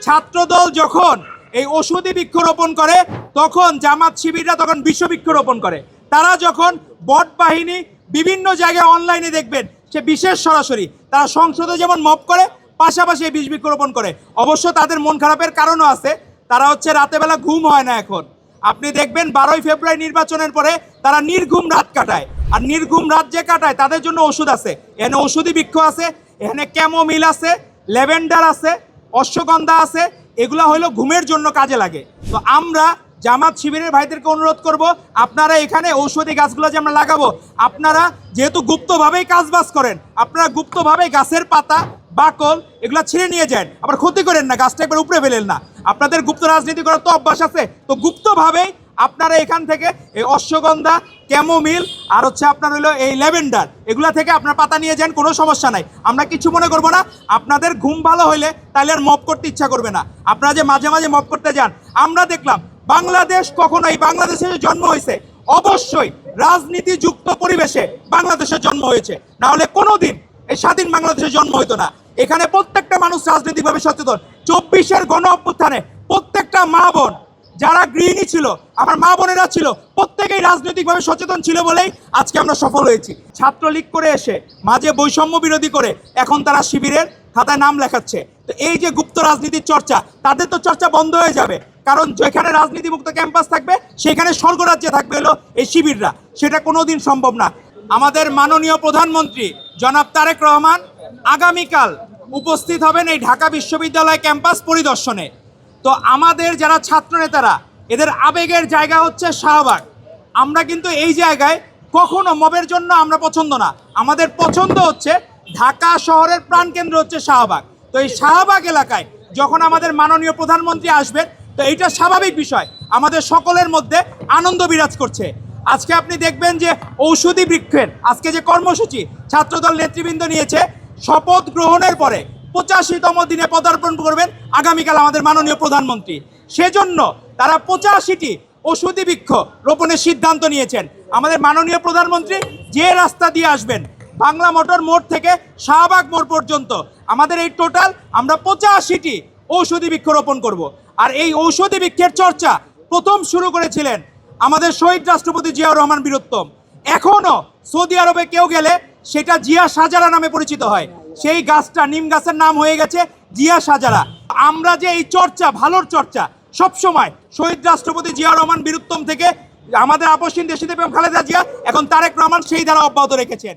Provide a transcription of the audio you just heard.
ছাত্রদল যখন এই ওষুধি বৃক্ষরোপণ করে তখন জামাত শিবিররা তখন বিশ্ব বৃক্ষরোপণ করে। তারা যখন বট বাহিনী বিভিন্ন জায়গায় অনলাইনে দেখবেন সে বিশেষ সরাসরি তারা সংসদে যেমন মপ করে পাশাপাশি এই বিষ বৃক্ষরোপণ করে। অবশ্য তাদের মন খারাপের কারণও আছে, তারা হচ্ছে রাতে বেলা ঘুম হয় না। এখন আপনি দেখবেন 12ই ফেব্রুয়ারি নির্বাচনের পরে তারা নির্ঘুম রাত কাটায়, আর নির্ঘুম রাত যে কাটায় তাদের জন্য ওষুধ আছে। এখানে ওষুধি বৃক্ষ আছে, এখানে ক্যামোমিল আছে, ল্যাভেন্ডার আছে, অশ্বগন্ধা আছে, এগুলা হলো ঘুমের জন্য কাজে লাগে। তো আমরা জামাত শিবিরের ভাইদেরকে অনুরোধ করব, আপনারা এখানে ঔষধি গাছগুলো যে আমরা লাগাবো, আপনারা যেহেতু গুপ্তভাবেই কাজবাজ করেন, আপনারা গুপ্তভাবে গাছের পাতা বাকল এগুলো ছিঁড়ে নিয়ে যান, আবার ক্ষতি করেন না, গাছটা একবার উপরে ফেলেন না। আপনাদের গুপ্ত রাজনীতি করার তো অভ্যাস আছে, তো গুপ্তভাবেই আপনারা এখান থেকে এই অশ্বগন্ধা, ক্যামোমিল আর হচ্ছে আপনার হলো এই ল্যাভেন্ডার এগুলা থেকে আপনার পাতা নিয়ে যান, কোনো সমস্যা নাই, আমরা কিছু মনে করবো না। আপনাদের ঘুম ভালো হইলে তাহলে আর মপ করতে ইচ্ছা করবে না। আপনারা যে মাঝে মাঝে মপ করতে যান, আমরা দেখলাম বাংলাদেশ কখনো, এই বাংলাদেশে জন্ম হয়েছে অবশ্যই রাজনীতিযুক্ত পরিবেশে বাংলাদেশের জন্ম হয়েছে, না হলে কোনোদিন এই স্বাধীন বাংলাদেশের জন্ম হইতো না। এখানে প্রত্যেকটা মানুষ রাজনৈতিকভাবে সচেতন। 24-এর গণ অভ্যুত্থানে প্রত্যেকটা মা বোন যারা গৃহিণী ছিল, আমার মা বোনেরা ছিল, প্রত্যেকেই রাজনৈতিকভাবে সচেতন ছিল বলেই আজকে আমরা সফল হয়েছি। ছাত্রলীগ করে এসে মাঝে বৈষম্য বিরোধী করে এখন তারা শিবিরের খাতায় নাম লেখাচ্ছে। তো এই যে গুপ্ত রাজনীতির চর্চা, তাদের তো চর্চা বন্ধ হয়ে যাবে, কারণ যেখানে রাজনীতিমুক্ত ক্যাম্পাস থাকবে সেখানে স্বর্গরাজ্যে থাকবে হলো এই শিবিররা, সেটা কোনোদিন সম্ভব না। আমাদের মাননীয় প্রধানমন্ত্রী জনাব তারেক রহমান আগামীকাল উপস্থিত হবেন এই ঢাকা বিশ্ববিদ্যালয় ক্যাম্পাস পরিদর্শনে। তো আমাদের যারা ছাত্র নেতারা, এদের আবেগের জায়গা হচ্ছে শাহবাগ। আমরা কিন্তু এই জায়গায় কখনো মবের জন্য আমরা পছন্দ না, আমাদের পছন্দ হচ্ছে ঢাকা শহরের প্রাণকেন্দ্র হচ্ছে শাহবাগ। তো এই শাহবাগ এলাকায় যখন আমাদের মাননীয় প্রধানমন্ত্রী আসবেন, তো এইটা স্বাভাবিক বিষয়, আমাদের সকলের মধ্যে আনন্দ বিরাজ করছে। আজকে আপনি দেখবেন যে ঔষধি বৃক্ষের আজকে যে কর্মসূচি ছাত্রদল নেতৃবৃন্দ নিয়েছে, শপথ গ্রহণের পরে 85তম দিনে পদার্পণ করবেন আগামীকাল আমাদের মাননীয় প্রধানমন্ত্রী। সেজন্য তারা 85টি ঔষধি বৃক্ষ রোপণের সিদ্ধান্ত নিয়েছেন। আমাদের মাননীয় প্রধানমন্ত্রী যে রাস্তা দিয়ে আসবেন বাংলা মোটর মোড় থেকে শাহবাগ মোড় পর্যন্ত, আমাদের এই টোটাল আমরা 85টি ঔষধি বৃক্ষ রোপণ করব। আর এই ঔষধি বৃক্ষের চর্চা প্রথম শুরু করেছিলেন আমাদের শহীদ রাষ্ট্রপতি জিয়াউর রহমান বীরোত্তম। এখনও সৌদি আরবে কেউ গেলে সেটা জিয়া সাজারা নামে পরিচিত হয়, সেই গাছটা নিম গাছের নাম হয়ে গেছে জিয়া সাজারা। আমরা যে এই চর্চা, ভালোর চর্চা সবসময় শহীদ রাষ্ট্রপতি জিয়াউর রহমান বীরোত্তম থেকে আমাদের আপসহীন দেশনেত্রী বেগম খালেদা জিয়া, এখন তারেক রহমান সেই দ্বারা অব্যাহত রেখেছেন।